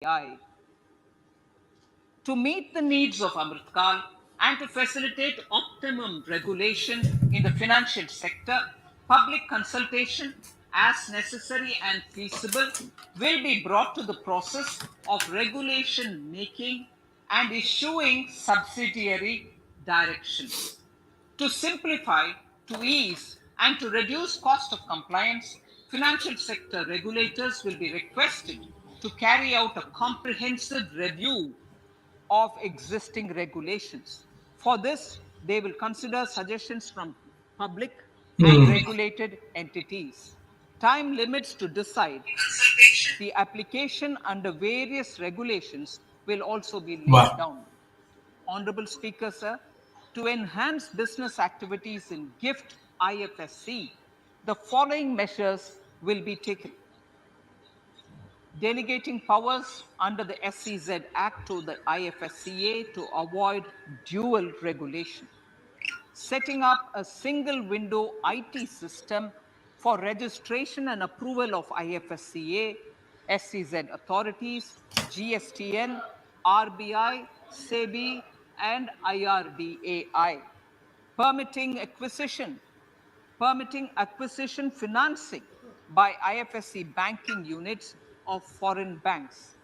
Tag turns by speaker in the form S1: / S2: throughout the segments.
S1: RBI. To meet the needs of Amritkal and to facilitate optimum regulation in the financial sector, public consultation, as necessary and feasible, will be brought to the process of regulation making and issuing subsidiary directions. To simplify, to ease, and to reduce cost of compliance, financial sector regulators will be requested to carry out a comprehensive review of existing regulations. For this, they will consider suggestions from public and regulated entities. Time limits to decide the application under various regulations will also be laid
S2: वाह
S1: down. Honorable Speaker, sir, to enhance business activities in GIFT IFSC, the following measures will be taken: delegating powers under the SEZ Act to the IFSCA to avoid dual regulation, setting up a single window IT system for registration and approval of IFSCA, SEZ authorities, GSTN, RBI, SEBI, and IRDAI, permitting acquisition financing by IFSC banking units of foreign banks,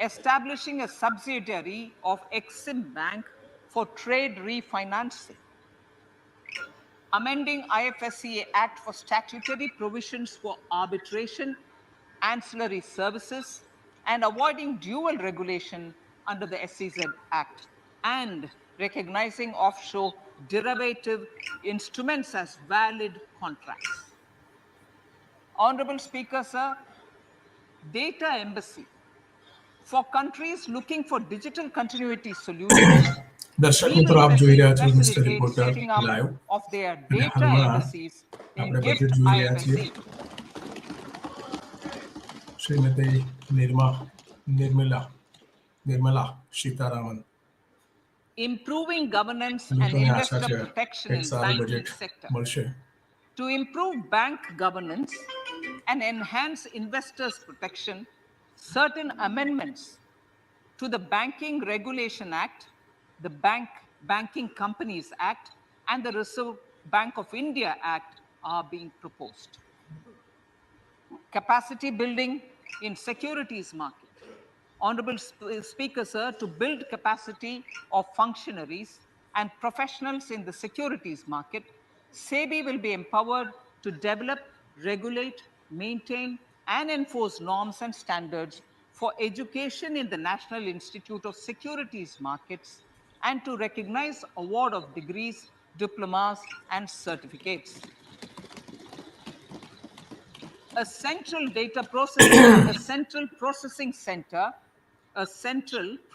S1: establishing a subsidiary of Exim Bank for trade refinancing, amending IFSCA Act for statutory provisions for arbitration, ancillary services, and avoiding dual regulation under the SEZ Act, and recognizing offshore derivative instruments as valid contracts. Honorable Speaker, sir, data embassy for countries looking for digital continuity solutions.
S2: દર્શક
S1: We
S2: મિત્રો
S1: will
S2: આપ જોઈ રહ્યા છો mister
S1: facilitate
S2: reporter
S1: setting up
S2: live
S1: of their
S2: અને
S1: data
S2: હાલમાં
S1: embassies in
S2: આપણે budget
S1: GIFT
S2: જોઈ રહ્યા છીએ.
S1: IFSC.
S2: Shrimati Nirmala Nirmala Sitharaman
S1: Improving governance and
S2: લોકોને આશા
S1: investor
S2: છે
S1: protection
S2: એક
S1: in
S2: સારું
S1: banking
S2: બજેટ
S1: sector.
S2: મળશે.
S1: To improve bank governance and enhance investors' protection, certain amendments to the Banking Regulation Act, the Banking Companies Act, and the Reserve Bank of India Act are being proposed. Capacity building in securities market. Honorable Speaker, sir, to build capacity of functionaries and professionals in the securities market, SEBI will be empowered to develop, regulate, maintain, and enforce norms and standards for education in the National Institute of Securities Markets and to recognize award of degrees, diplomas, and certificates. A central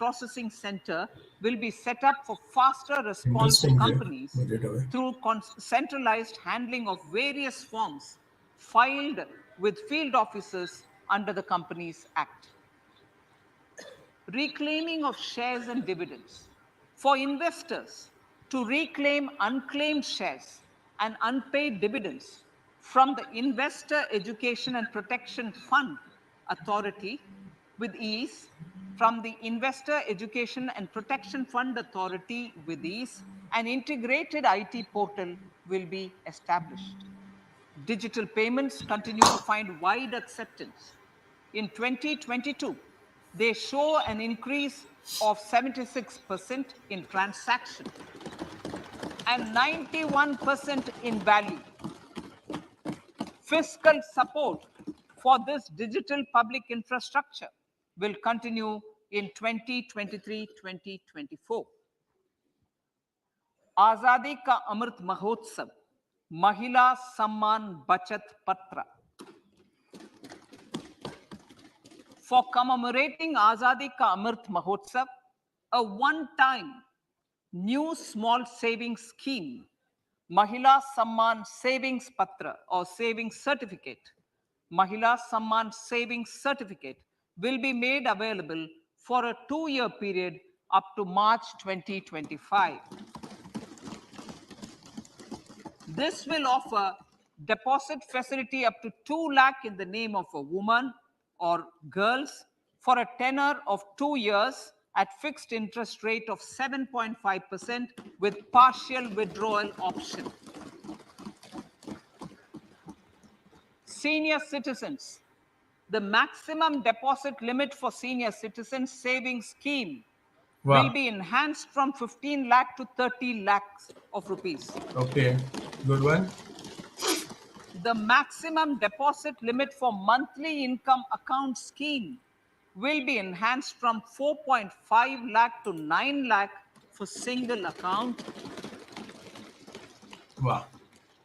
S1: processing center will be set up for faster response to
S2: interesting છે
S1: companies
S2: budget હવે.
S1: through centralized handling of various forms filed with field officers under the Companies Act. Reclaiming of shares and dividends. For investors to reclaim unclaimed shares and unpaid dividends from the Investor Education and Protection Fund Authority with ease, from the Investor Education and Protection Fund Authority with ease, an integrated IT portal will be established. Digital payments continue to find wide acceptance. In 2022, they show an increase of 76% in transaction and 91% in value. Fiscal support for this digital public infrastructure will continue in 2023-2024. आजादी का अमृत महोत्सव, महिला सम्मान बचत पत्र. For commemorating Azadi Ka Amrit Mahotsav, a one-time new small savings scheme, Mahila Samman Savings Patra or Savings Certificate, Mahila Samman Savings Certificate will be made available for a 2-year period up to March 2025. This will offer deposit facility up to 2 lakh in the name of a woman or girls for a tenor of 2 years at fixed interest rate of 7.5% with partial withdrawal option. Senior citizens. The maximum deposit limit for senior citizens savings scheme will
S2: Wow.
S1: be enhanced from 15 lakh to 30 lakhs of rupees.
S2: Okay. Good one.
S1: The maximum deposit limit for monthly income account scheme will be enhanced from 4.5 lakh to 9 lakh for single account
S2: Wow.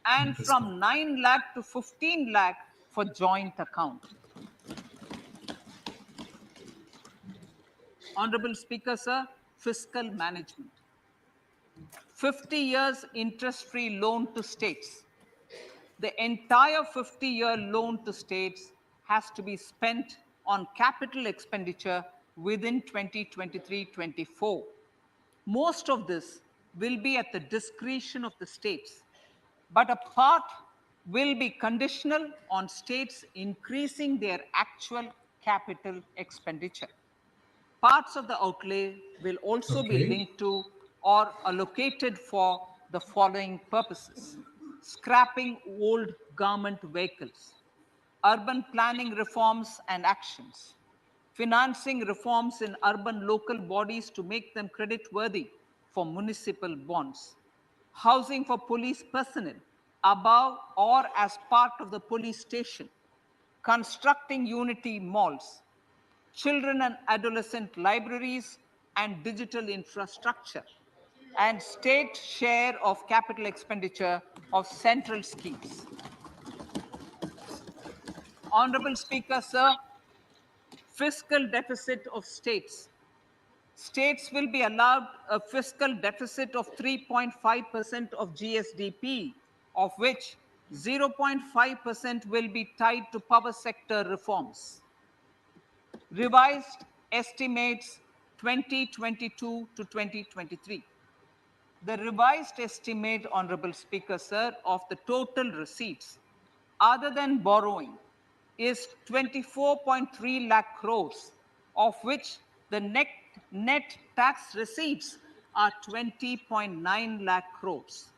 S1: and
S2: Interesting.
S1: from 9 lakh to 15 lakh for joint account. Honorable Speaker, sir, fiscal management. 50 years interest-free loan to states. The entire 50-year loan to states has to be spent on capital expenditure within 2023-24. Most of this will be at the discretion of the states, but a part will be conditional on states increasing their actual capital expenditure. Parts of the outlay will also be
S2: Okay.
S1: linked to or allocated for the following purposes: scrapping old government vehicles, urban planning reforms and actions, financing reforms in urban local bodies to make them credit-worthy for municipal bonds, housing for police personnel above or as part of the police station, constructing unity malls, children and adolescent libraries and digital infrastructure, and state share of capital expenditure of central schemes. Honorable Speaker, sir, fiscal deficit of states. States will be allowed a fiscal deficit of 3.5% of GSDP, of which 0.5% will be tied to power sector reforms. Revised estimates 2022 to 2023. The revised estimate, Honorable Speaker, sir, of the total receipts other than borrowing is 24.3 lakh crores, of which the net tax receipts are 20.9 lakh crores.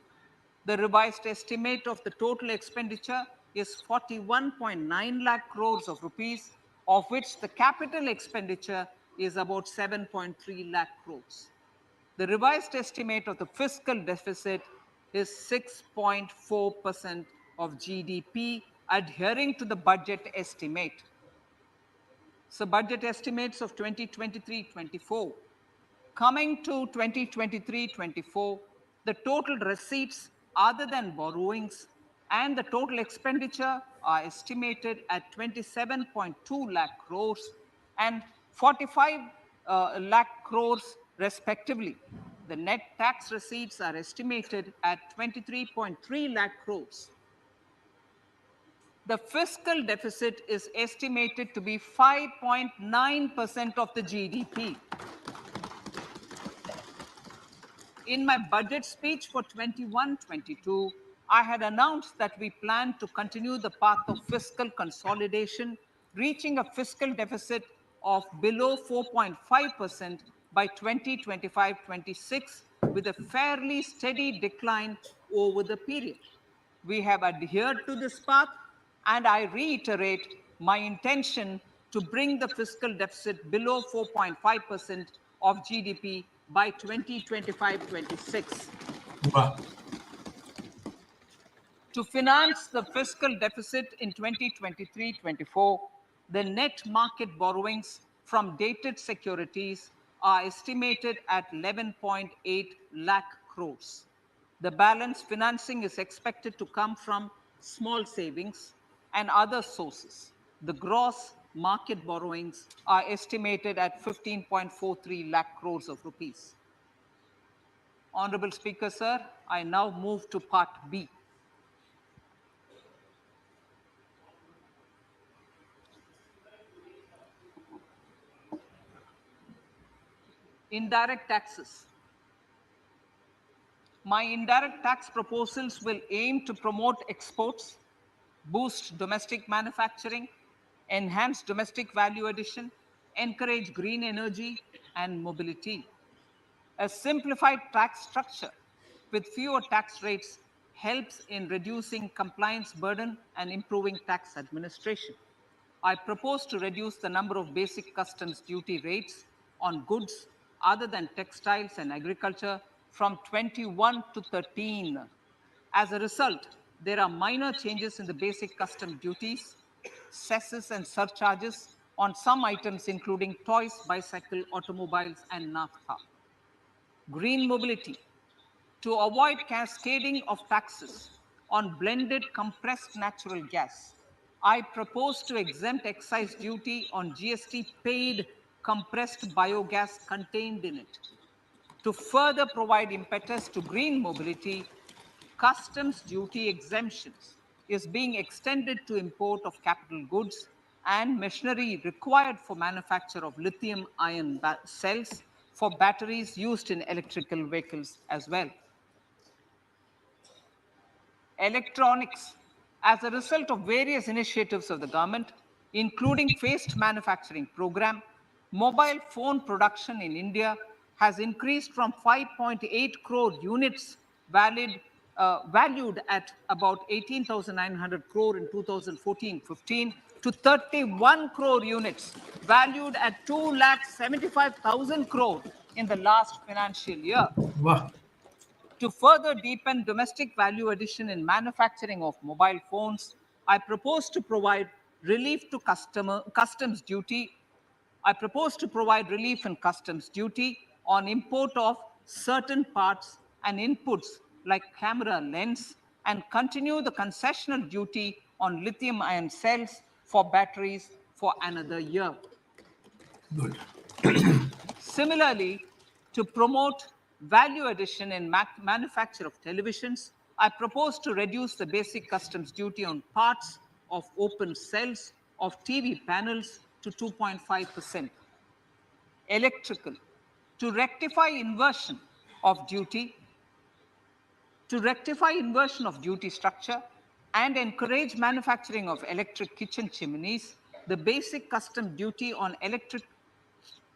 S1: The revised estimate of the total expenditure is 41.9 lakh crores of rupees, of which the capital expenditure is about 7.3 lakh crores. The revised estimate of the fiscal deficit is 6.4% of GDP, adhering to the budget estimate. So, budget estimates of 2023-24. Coming to 2023-24, the total receipts other than borrowings and the total expenditure are estimated at 27.2 lakh crores and 45 lakh crores respectively. The net tax receipts are estimated at 23.3 lakh crores. The fiscal deficit is estimated to be 5.9% of the GDP. In my budget speech for 21-22, I had announced that we plan to continue the path of fiscal consolidation, reaching a fiscal deficit of below 4.5% by 2025-26, with a fairly steady decline over the period. We have adhered to this path, and I reiterate my intention to bring the fiscal deficit below 4.5% of GDP by 2025-26.
S2: Wow.
S1: To finance the fiscal deficit in 2023-24, the net market borrowings from dated securities are estimated at 11.8 lakh crores. The balance financing is expected to come from small savings and other sources. The gross market borrowings are estimated at 15.43 lakh crores of rupees. Honorable Speaker, sir, I now move to Part B. Indirect taxes. My indirect tax proposals will aim to promote exports, boost domestic manufacturing, enhance domestic value addition, encourage green energy and mobility. A simplified tax structure with fewer tax rates helps in reducing compliance burden and improving tax administration. I propose to reduce the number of basic customs duty rates on goods other than textiles and agriculture from 21 to 13. As a result, there are minor changes in the basic custom duties, cesses, and surcharges on some items, including toys, bicycle, automobiles, and naphtha. Green mobility. To avoid cascading of taxes on blended compressed natural gas, I propose to exempt excise duty on GST paid compressed biogas contained in it. To further provide impetus to green mobility, customs duty exemptions is being extended to import of capital goods and machinery required for manufacture of lithium ion cells for batteries used in electrical vehicles as well. Electronics. As a result of various initiatives of the government, including phased manufacturing program, mobile phone production in India has increased from 5.8 crore units valued at about 18,900 crore in 2014-15 to 31 crore units valued at 2,75,000 crore in the last financial year.
S2: Wow.
S1: To further deepen domestic value addition in manufacturing of mobile phones, I propose to provide relief to customs duty. I propose to provide relief in customs duty on import of certain parts and inputs like camera lens and continue the concessional duty on lithium ion cells for batteries for another year.
S2: Good.
S1: Similarly, to promote value addition in manufacture of televisions, I propose to reduce the basic customs duty on parts of open cells of TV panels to 2.5%. Electrical. To rectify inversion of duty, to rectify inversion of duty structure and encourage manufacturing of electric kitchen chimneys, the basic custom duty on electric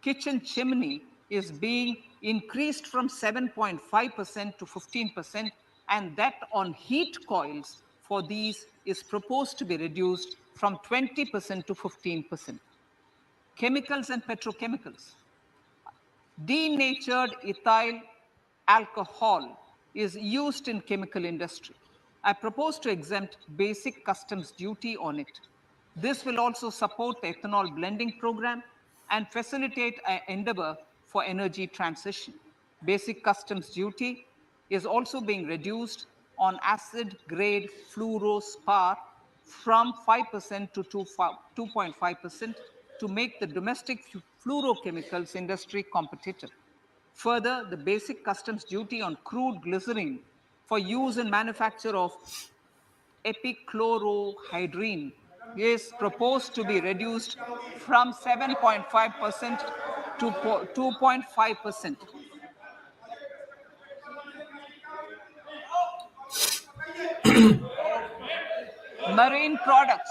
S1: kitchen chimney is being increased from 7.5% to 15%, and that on heat coils for these is proposed to be reduced from 20% to 15%. Chemicals and petrochemicals. Denatured ethyl alcohol is used in chemical industry. I propose to exempt basic customs duty on it. This will also support the ethanol blending program and facilitate an endeavor for energy transition. Basic customs duty is also being reduced on acid grade fluorospar from 5% to 2.5% to make the domestic fluorochemicals industry competitive. Further, the basic customs duty on crude glycerin for use in manufacture of epichlorohydrin is proposed to be reduced from 7.5% to 2.5%. Marine products.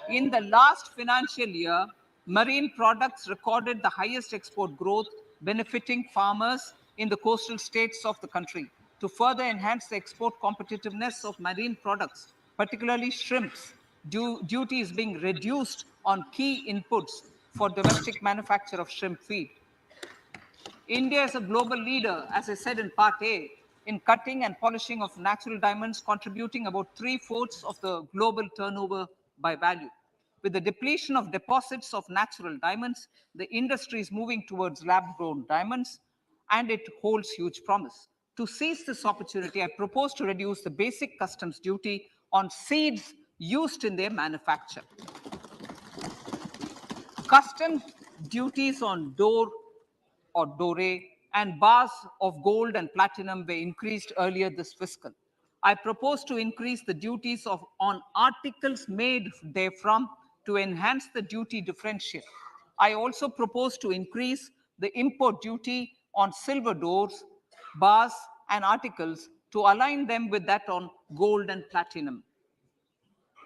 S1: In the last financial year, marine products recorded the highest export growth, benefiting farmers in the coastal states of the country. To further enhance the export competitiveness of marine products, particularly shrimps, duty is being reduced on key inputs for domestic manufacture of shrimp feed. India is a global leader, as I said in part A, in cutting and polishing of natural diamonds, contributing about three-fourths of the global turnover by value. With the depletion of deposits of natural diamonds, the industry is moving towards lab-grown diamonds, and it holds huge promise. To seize this opportunity, I propose to reduce the basic customs duty on seeds used in their manufacture. Customs duties on door or dore and bars of gold and platinum were increased earlier this fiscal. I propose to increase the duties on articles made therefrom to enhance the duty differential. I also propose to increase the import duty on silver doors, bars, and articles to align them with that on gold and platinum.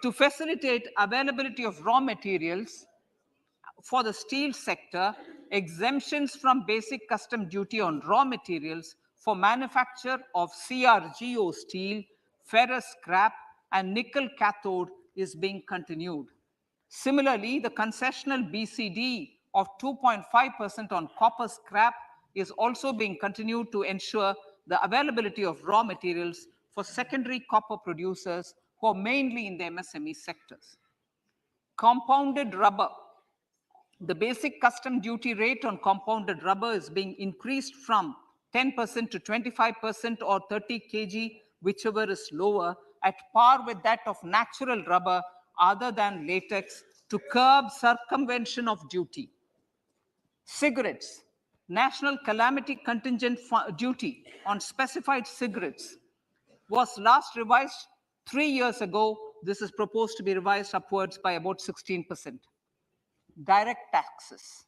S1: To facilitate availability of raw materials for the steel sector, exemptions from basic custom duty on raw materials for manufacture of CRGO steel, ferrous scrap, and nickel cathode is being continued. Similarly, the concessional BCD of 2.5% on copper scrap is also being continued to ensure the availability of raw materials for secondary copper producers who are mainly in the MSME sectors. Compounded rubber. The basic custom duty rate on compounded rubber is being increased from 10% to 25% or 30 kg, whichever is lower, at par with that of natural rubber other than latex to curb circumvention of duty. Cigarettes. National calamity contingent duty on specified cigarettes was last revised 3 years ago. This is proposed to be revised upwards by about 16%. Direct taxes.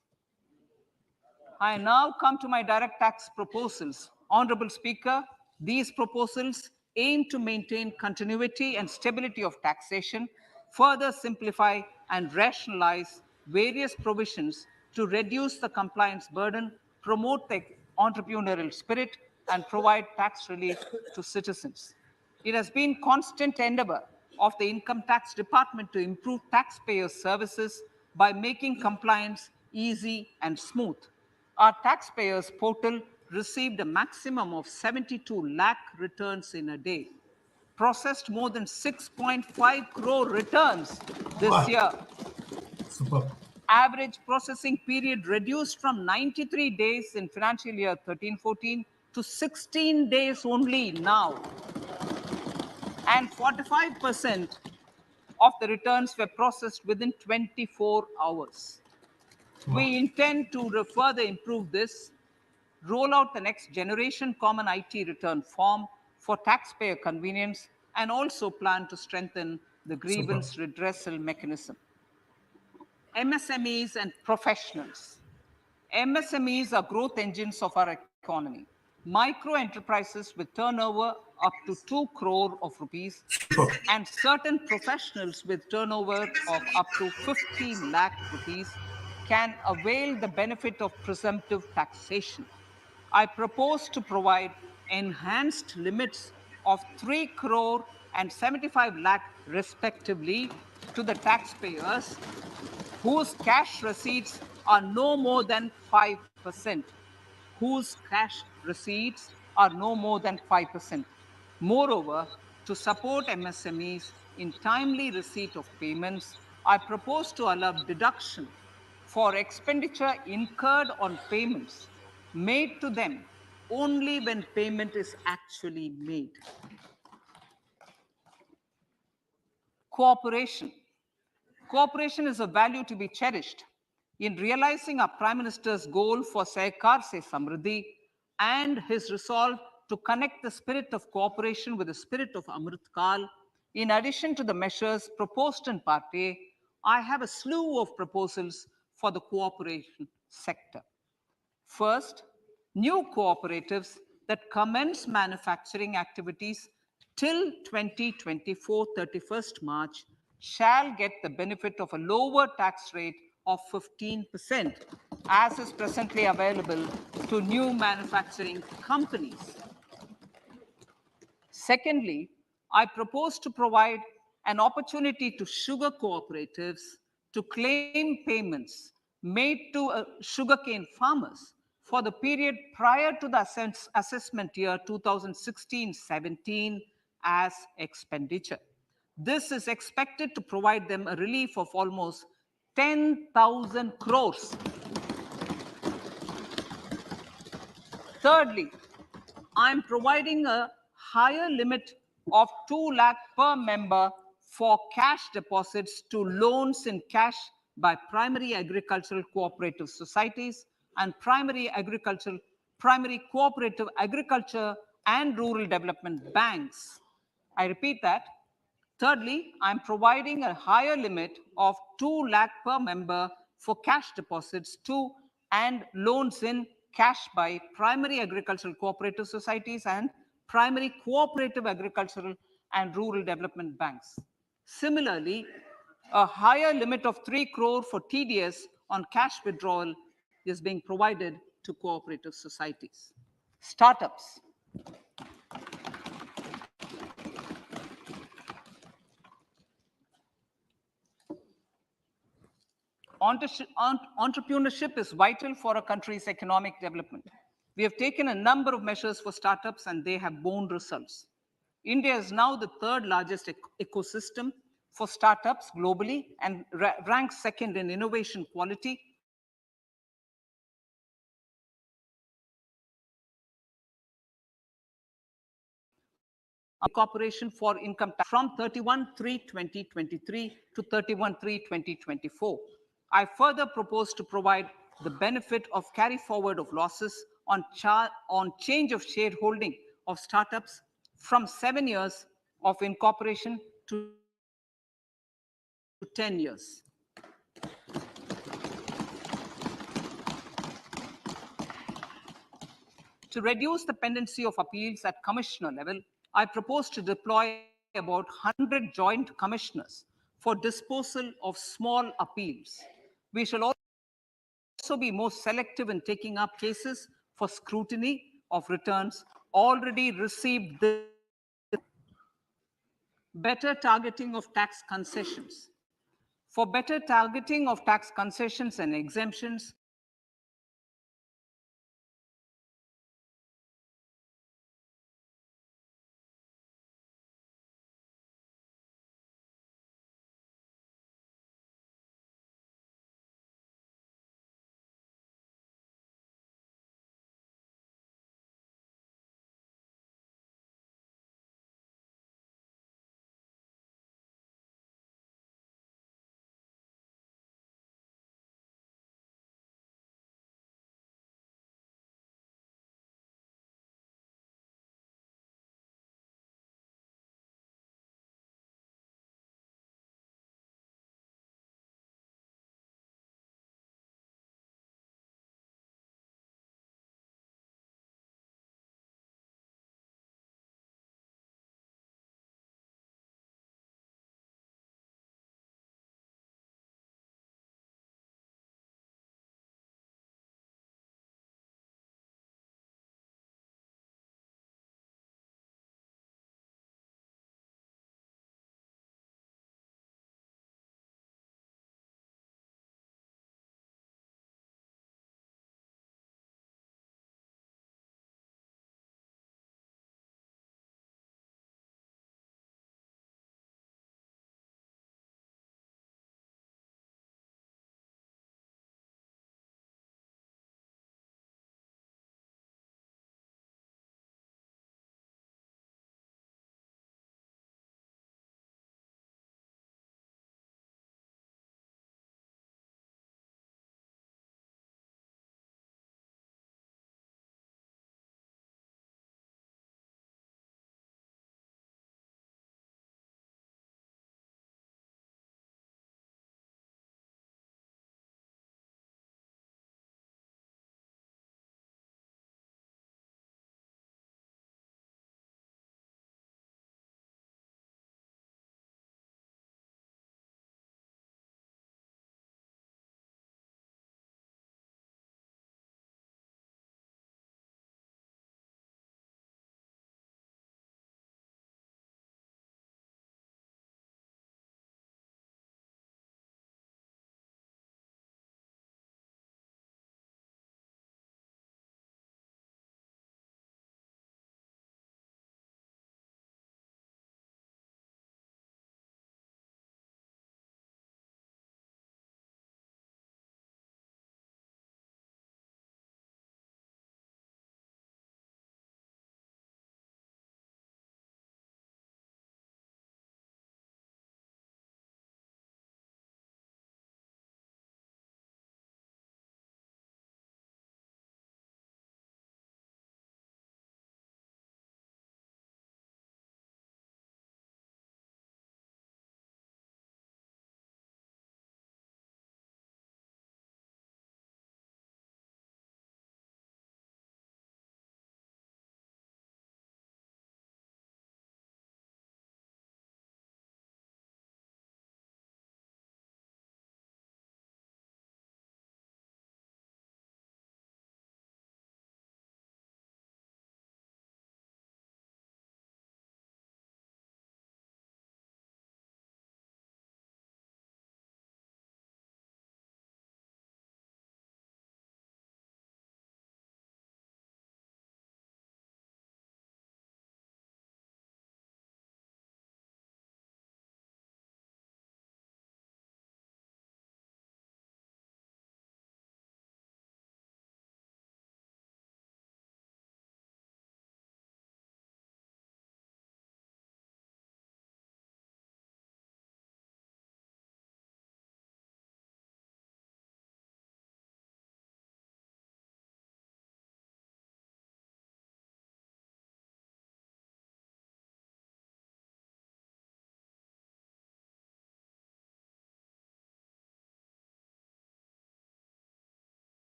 S1: I now come to my direct tax proposals. Honorable Speaker, these proposals aim to maintain continuity and stability of taxation, further simplify and rationalize various provisions to reduce the compliance burden, promote the entrepreneurial spirit, and provide tax relief to citizens. It has been constant endeavor of the Income Tax Department to improve taxpayers' services by making compliance easy and smooth. Our taxpayers portal received a maximum of 72 lakh returns in a day, processed more than 6.5 crore returns this
S2: Wow.
S1: year.
S2: Superb.
S1: Average processing period reduced from 93 days in financial year 13-14 to 16 days only now. And 45% of the returns were processed within 24 hours.
S2: Wow.
S1: We intend to further improve this, roll out the next generation common IT return form for taxpayer convenience, and also plan to strengthen the
S2: Superb.
S1: grievance redressal mechanism. MSMEs and professionals. MSMEs are growth engines of our economy. Micro enterprises with turnover up to 2 crore of rupees
S2: Superb.
S1: and certain professionals with turnover of up to 15 lakh rupees can avail the benefit of presumptive taxation. I propose to provide enhanced limits of 3 crore and 75 lakh respectively to the taxpayers whose cash receipts are no more than 5%. Whose cash receipts are no more than 5%. Moreover, to support MSMEs in timely receipt of payments, I propose to allow deduction for expenditure incurred on payments made to them only when payment is actually made. Cooperation. Cooperation is a value to be cherished. In realizing our Prime Minister's goal for Sehkar Se Samriddhi and his resolve to connect the spirit of cooperation with the spirit of Amrit Kal, in addition to the measures proposed in Part A, I have a slew of proposals for the cooperation sector. First, new cooperatives that commence manufacturing activities till 2024 31st March shall get the benefit of a lower tax rate of 15%, as is presently available to new manufacturing companies. Secondly, I propose to provide an opportunity to sugar cooperatives to claim payments made to sugarcane farmers for the period prior to the assessment year 2016-17 as expenditure. This is expected to provide them a relief of almost 10,000 crores. Thirdly, I'm providing a higher limit of 2 lakh per member for cash deposits to loans in cash by primary agricultural cooperative societies and primary cooperative agriculture and rural development banks. I repeat that. Thirdly, I'm providing a higher limit of 2 lakh per member for cash deposits to and loans in cash by primary agricultural cooperative societies and primary cooperative agricultural and rural development banks. Similarly, a higher limit of 3 crore for TDS on cash withdrawal is being provided to cooperative societies. Startups. Entrepreneurship is vital for a country's economic development. We have taken a number of measures for startups and they have borne results. India is now the third largest ecosystem for startups globally and ranks second in innovation quality among emerging markets. Corporation for income tax from 31/3/2023 to 31/3/2024. I further propose to provide the benefit of carry forward of losses on change of shareholding of startups from 7 years of incorporation to 10 years. To reduce the pendency of appeals at commissioner level, I propose to deploy about 100 joint commissioners for disposal of small appeals. We shall also be more selective in taking up cases for scrutiny of returns already received. Better targeting of tax concessions. For better targeting of tax concessions and exemptions,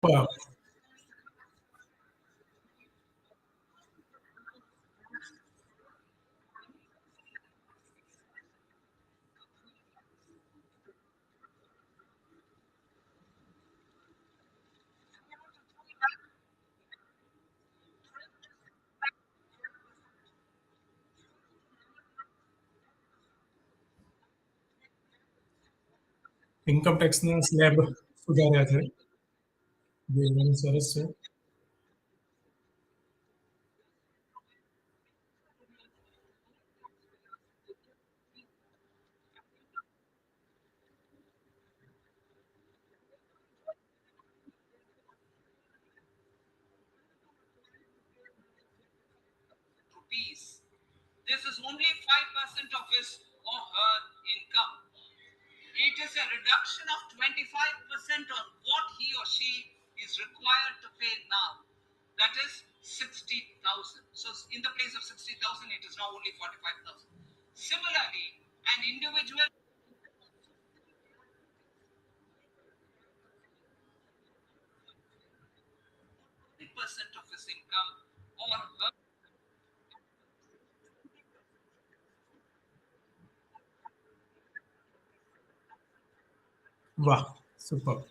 S2: Superb. Income ટેક્સના slab સુધાર્યા છે જે ઘણું સરસ છે.
S1: rupees. This is only 5% of his or her income. It is a reduction of 25% on what he or she is required to pay now. That is 60,000. So in the place of 60,000, it is now only 45,000. Similarly, an individual percent of his income or her
S2: વાહ, super.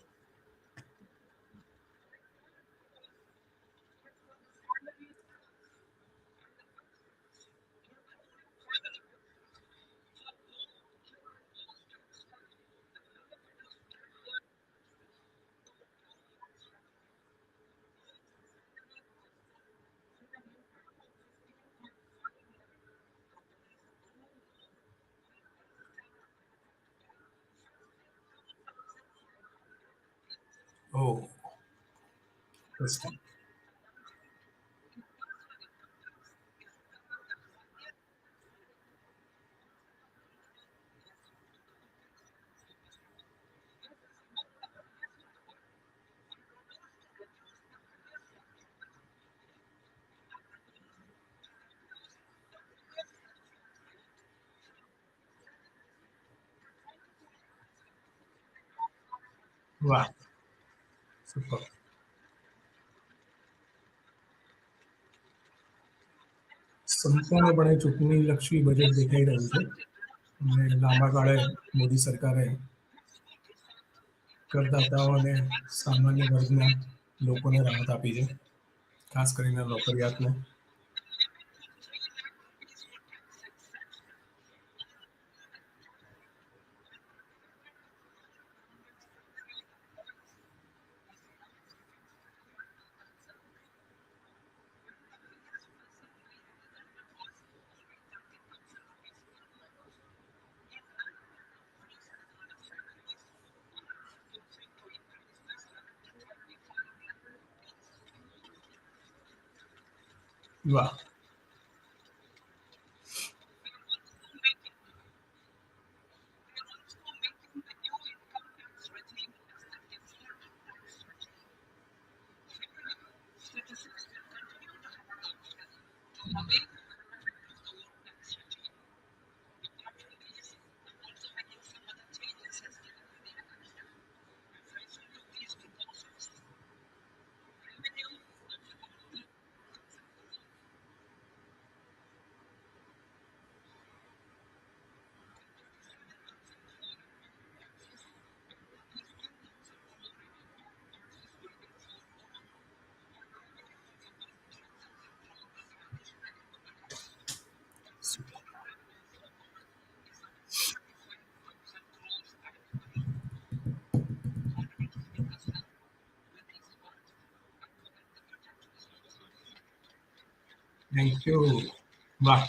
S2: Oh, interesting. વાહ, super. સંપૂર્ણપણે ચૂંટણીલક્ષી budget દેખાઈ રહ્યું છે અને લાંબા ગાળે મોદી સરકારે કરદાતાઓ અને સામાન્ય વર્ગના લોકોને રાહત આપી છે, ખાસ કરીને નોકરિયાતને. વાહ. Thank you. વાહ.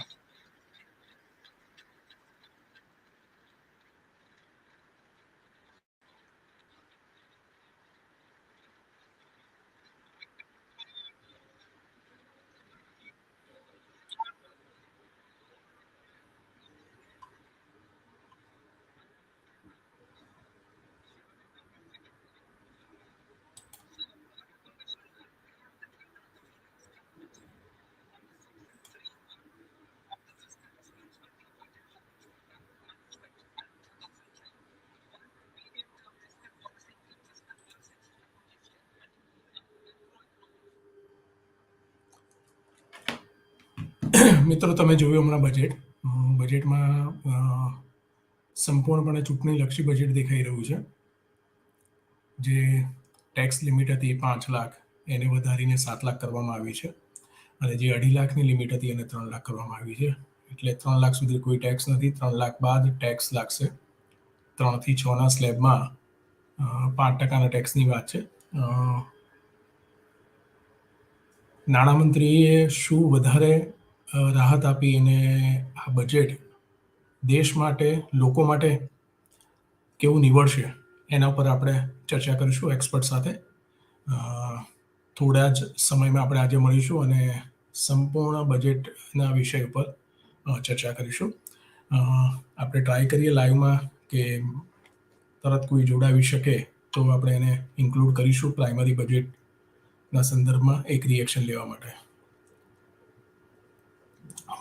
S2: મિત્રો, તમે જોયું હમણાં બજેટ. બજેટમાં સંપૂર્ણપણે ચૂંટણીલક્ષી બજેટ દેખાઈ રહ્યું છે. જે ટેક્સ લિમિટ હતી 5 લાખ એને વધારીને 7 લાખ કરવામાં આવી છે, અને જે 2.5 લાખની લિમિટ હતી એને 3 લાખ કરવામાં આવી છે. એટલે 3 લાખ સુધી કોઈ ટેક્સ નથી. 3 લાખ બાદ ટેક્સ લાગશે. 3 થી 6ના સ્લેબમાં 5% ટેક્સની વાત છે. નાણામંત્રીએ શું વધારે રાહત આપી અને આ બજેટ દેશ માટે, લોકો માટે કેવું નીવડશે, એના ઉપર આપણે ચર્ચા કરીશું એક્સપર્ટ સાથે. થોડા જ સમયમાં આપણે આજે મળીશું અને સંપૂર્ણ બજેટના વિષય ઉપર ચર્ચા કરીશું. આપણે ટ્રાય કરીએ લાઈવમાં કે તરત કોઈ જોડાવી શકે તો આપણે એને ઇન્ક્લુડ કરીશું પ્રાઇમરી બજેટના સંદર્ભમાં એક રિએક્શન લેવા માટે.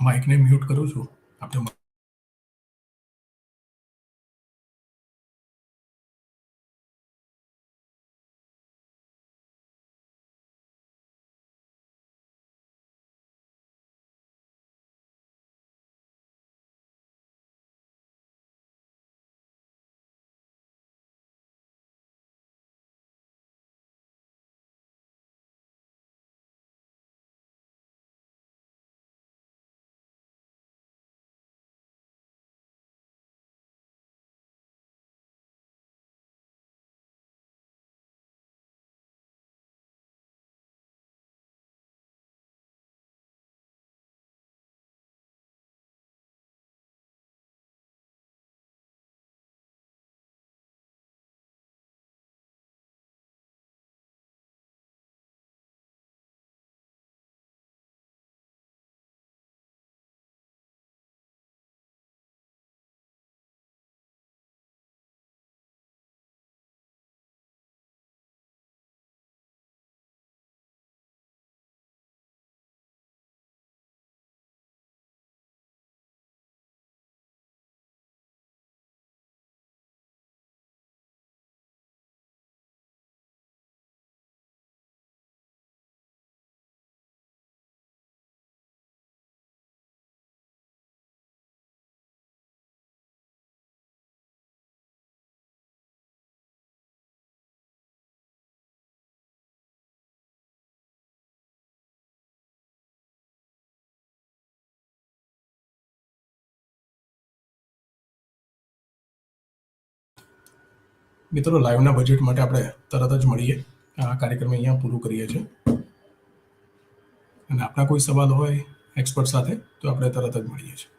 S2: માઇકને મ્યુટ કરું છું. આપણે મિત્રો, લાઈવના બજેટ માટે આપણે તરત જ મળીએ. આ કાર્યક્રમ અહીંયા પૂરું કરીએ છીએ. અને આપણા કોઈ સવાલ હોય એક્સપર્ટ સાથે તો આપણે તરત જ મળીએ છીએ.